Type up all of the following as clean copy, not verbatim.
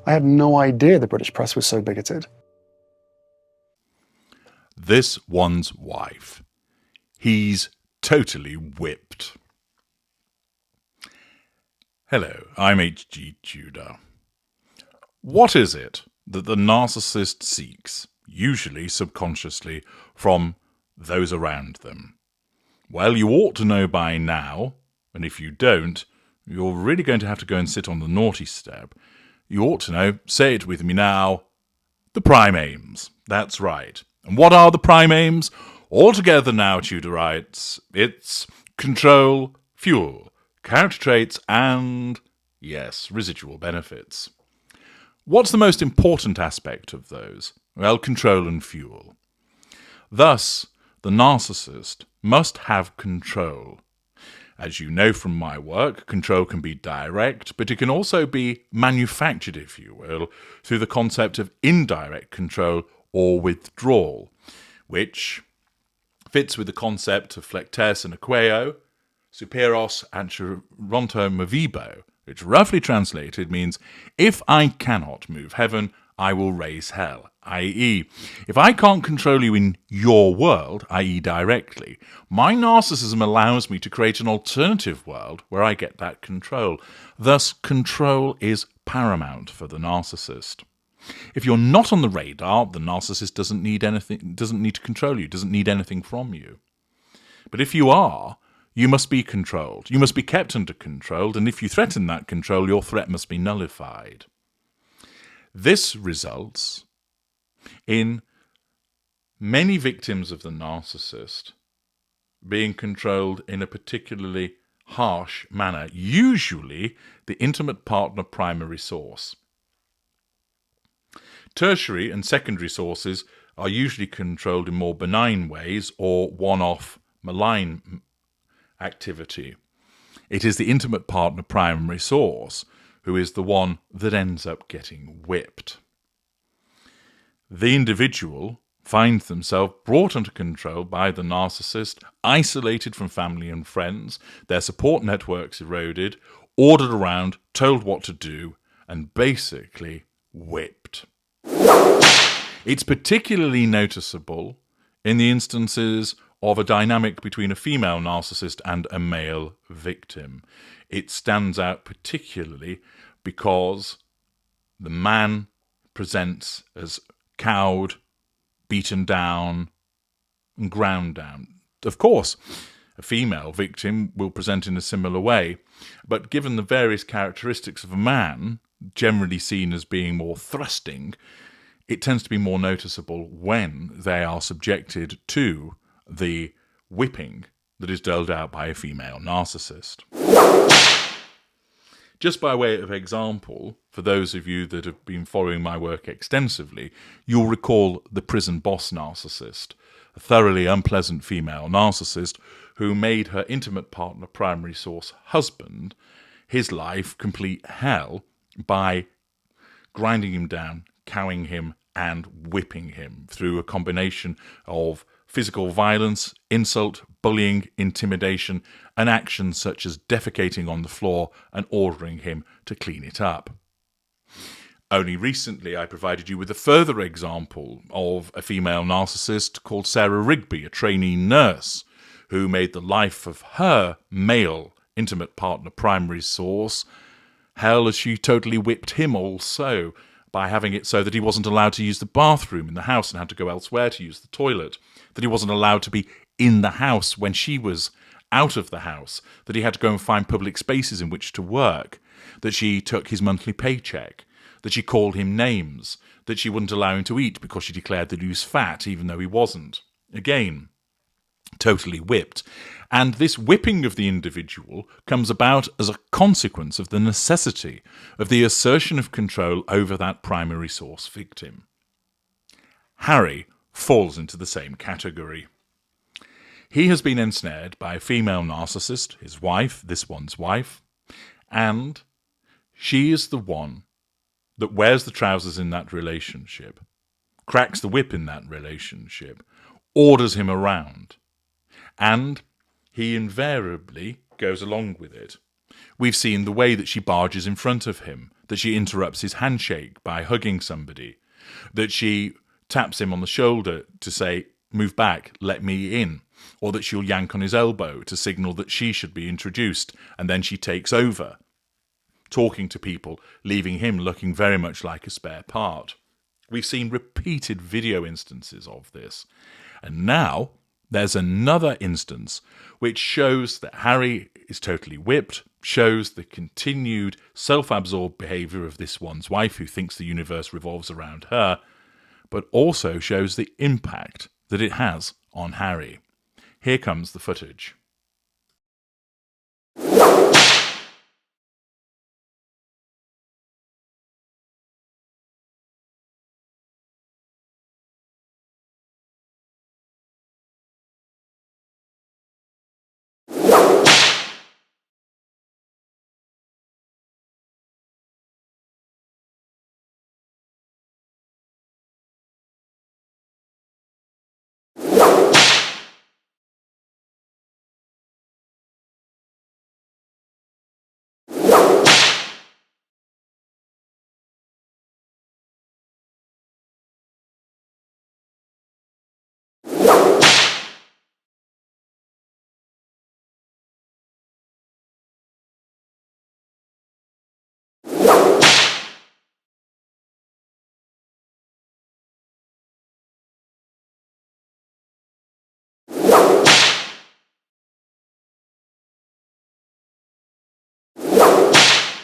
I had no idea the British press was so bigoted. This one's wife. He's totally whipped. Hello, I'm H.G. Tudor. What is it that the narcissist seeks, usually subconsciously, from those around them? Well, you ought to know by now, and if you don't, you're really going to have to go and sit on the naughty step. You ought to know, say it with me now, the prime aims. That's right. And what are the prime aims? Altogether now, Tudorites, it's control, fuel, character traits, and, yes, residual benefits. What's the most important aspect of those? Well, control and fuel. Thus, the narcissist must have control. As you know from my work, control can be direct, but it can also be manufactured, if you will, through the concept of indirect control or withdrawal, which fits with the concept of flectes and aequeo, superos ante movibo, which roughly translated means, if I cannot move heaven, I will raise hell, i.e., if I can't control you in your world, i.e. directly, my narcissism allows me to create an alternative world where I get that control. Thus, control is paramount for the narcissist. If you're not on the radar, the narcissist doesn't need to control you, doesn't need anything from you. But if you are, you must be controlled. You must be kept under control, and if you threaten that control, your threat must be nullified. This results in many victims of the narcissist being controlled in a particularly harsh manner, usually the intimate partner primary source. Tertiary and secondary sources are usually controlled in more benign ways or one-off malign activity. It is the intimate partner primary source who is the one that ends up getting whipped. The individual finds themselves brought under control by the narcissist, isolated from family and friends, their support networks eroded, ordered around, told what to do, and basically whipped. It's particularly noticeable in the instances of a dynamic between a female narcissist and a male victim. It stands out particularly because the man presents as cowed, beaten down, and ground down. Of course, a female victim will present in a similar way, but given the various characteristics of a man, generally seen as being more thrusting, it tends to be more noticeable when they are subjected to the whipping that is doled out by a female narcissist. Just by way of example, for those of you that have been following my work extensively, you'll recall the prison boss narcissist, a thoroughly unpleasant female narcissist who made her intimate partner primary source husband his life complete hell by grinding him down, cowing him, and whipping him through a combination of physical violence, insult, bullying, intimidation, and actions such as defecating on the floor and ordering him to clean it up. Only recently I provided you with a further example of a female narcissist called Sarah Rigby, a trainee nurse, who made the life of her male intimate partner primary source hell, as she totally whipped him also by having it so that he wasn't allowed to use the bathroom in the house and had to go elsewhere to use the toilet, that he wasn't allowed to be in the house when she was out of the house, that he had to go and find public spaces in which to work, that she took his monthly paycheck, that she called him names, that she wouldn't allow him to eat because she declared that he was fat even though he wasn't. Again, totally whipped. And this whipping of the individual comes about as a consequence of the necessity of the assertion of control over that primary source victim. Harry falls into the same category. He has been ensnared by a female narcissist, his wife, this one's wife, and she is the one that wears the trousers in that relationship, cracks the whip in that relationship, orders him around, and he invariably goes along with it. We've seen the way that she barges in front of him, that she interrupts his handshake by hugging somebody, that she taps him on the shoulder to say, "Move back, let me in," or that she'll yank on his elbow to signal that she should be introduced, and then she takes over, talking to people, leaving him looking very much like a spare part. We've seen repeated video instances of this. And now there's another instance which shows that Harry is totally whipped, shows the continued self-absorbed behaviour of this one's wife who thinks the universe revolves around her, but also shows the impact that it has on Harry. Here comes the footage.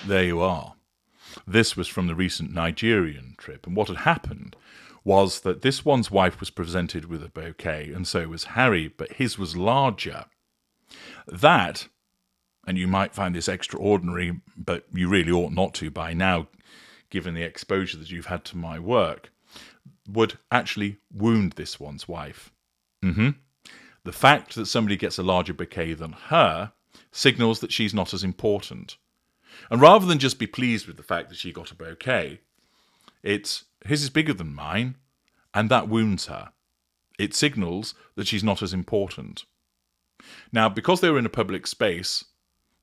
There you are. This was from the recent Nigerian trip, and what had happened was that this one's wife was presented with a bouquet, and so was Harry, but his was larger. That, and you might find this extraordinary, but you really ought not to by now, given the exposure that you've had to my work, would actually wound this one's wife. The fact that somebody gets a larger bouquet than her signals that she's not as important. And rather than just be pleased with the fact that she got a bouquet, it's, his is bigger than mine, and that wounds her. It signals that she's not as important. Now, because they were in a public space,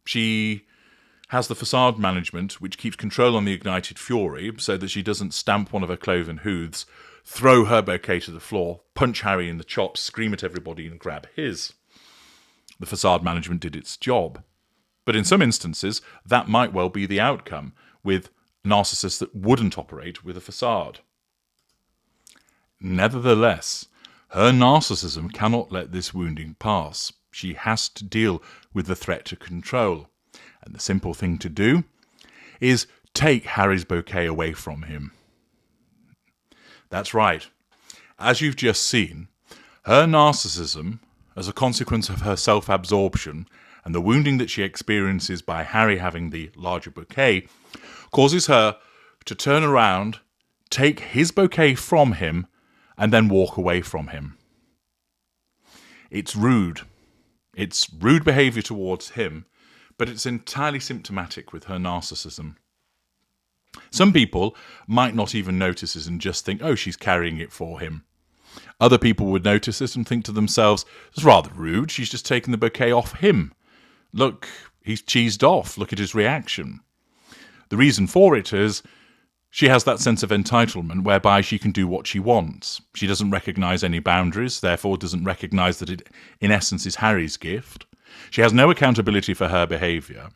she has the facade management, which keeps control on the ignited fury, so that she doesn't stamp one of her cloven hooves, throw her bouquet to the floor, punch Harry in the chops, scream at everybody, and grab his. The facade management did its job. But in some instances, that might well be the outcome with narcissists that wouldn't operate with a facade. Nevertheless, her narcissism cannot let this wounding pass. She has to deal with the threat to control. And the simple thing to do is take Harry's bouquet away from him. That's right. As you've just seen, her narcissism, as a consequence of her self-absorption, and the wounding that she experiences by Harry having the larger bouquet, causes her to turn around, take his bouquet from him, and then walk away from him. It's rude. It's rude behaviour towards him, but it's entirely symptomatic with her narcissism. Some people might not even notice it and just think, oh, she's carrying it for him. Other people would notice it and think to themselves, it's rather rude, she's just taken the bouquet off him. Look, he's cheesed off. Look at his reaction. The reason for it is she has that sense of entitlement whereby she can do what she wants. She doesn't recognise any boundaries, therefore doesn't recognise that it, in essence, is Harry's gift. She has no accountability for her behaviour.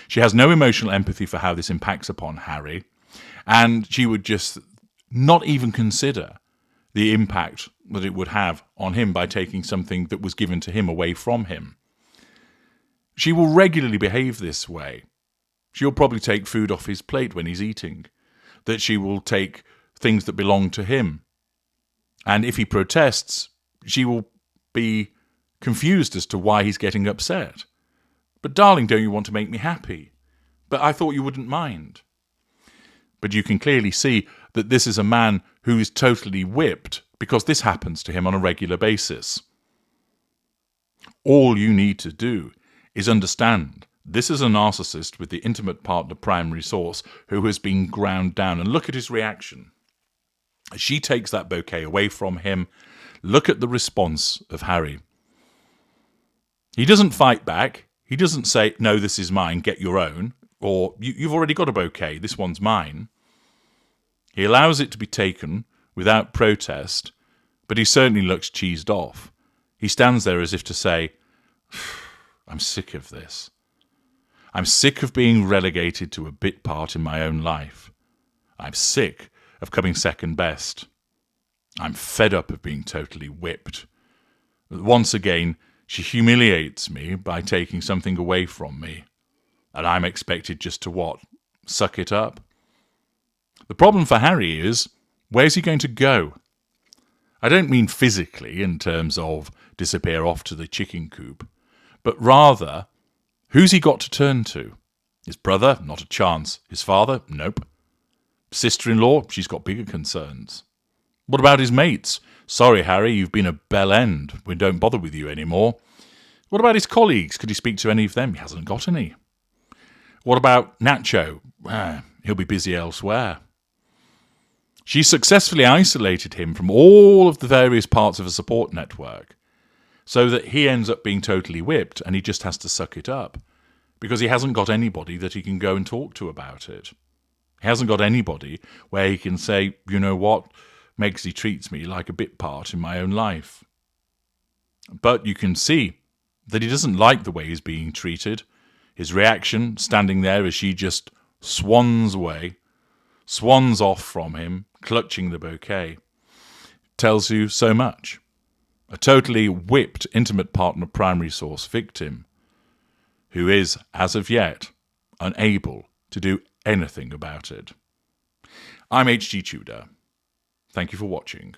She has no emotional empathy for how this impacts upon Harry. And she would just not even consider the impact that it would have on him by taking something that was given to him away from him. She will regularly behave this way. She'll probably take food off his plate when he's eating, that she will take things that belong to him. And if he protests, she will be confused as to why he's getting upset. But darling, don't you want to make me happy? But I thought you wouldn't mind. But you can clearly see that this is a man who is totally whipped because this happens to him on a regular basis. All you need to do is understand this is a narcissist with the intimate partner primary source who has been ground down. And look at his reaction. As she takes that bouquet away from him, look at the response of Harry. He doesn't fight back. He doesn't say, no, this is mine, get your own. or you've already got a bouquet, this one's mine. He allows it to be taken without protest, but he certainly looks cheesed off. He stands there as if to say, I'm sick of this. I'm sick of being relegated to a bit part in my own life. I'm sick of coming second best. I'm fed up of being totally whipped. Once again, she humiliates me by taking something away from me. And I'm expected just to what? Suck it up? The problem for Harry is, where's he going to go? I don't mean physically in terms of disappear off to the chicken coop, but rather, who's he got to turn to? His brother? Not a chance. His father? Nope. Sister-in-law? She's got bigger concerns. What about his mates? Sorry, Harry, you've been a bell end. We don't bother with you anymore. What about his colleagues? Could he speak to any of them? He hasn't got any. What about Nacho? He'll be busy elsewhere. She successfully isolated him from all of the various parts of a support network so that he ends up being totally whipped and he just has to suck it up because he hasn't got anybody that he can go and talk to about it. He hasn't got anybody where he can say, you know what, Megsy treats me like a bit part in my own life. But you can see that he doesn't like the way he's being treated. His reaction, standing there as she just swans away, swans off from him, clutching the bouquet, tells you so much. A totally whipped intimate partner primary source victim who is, as of yet, unable to do anything about it. I'm H.G. Tudor. Thank you for watching.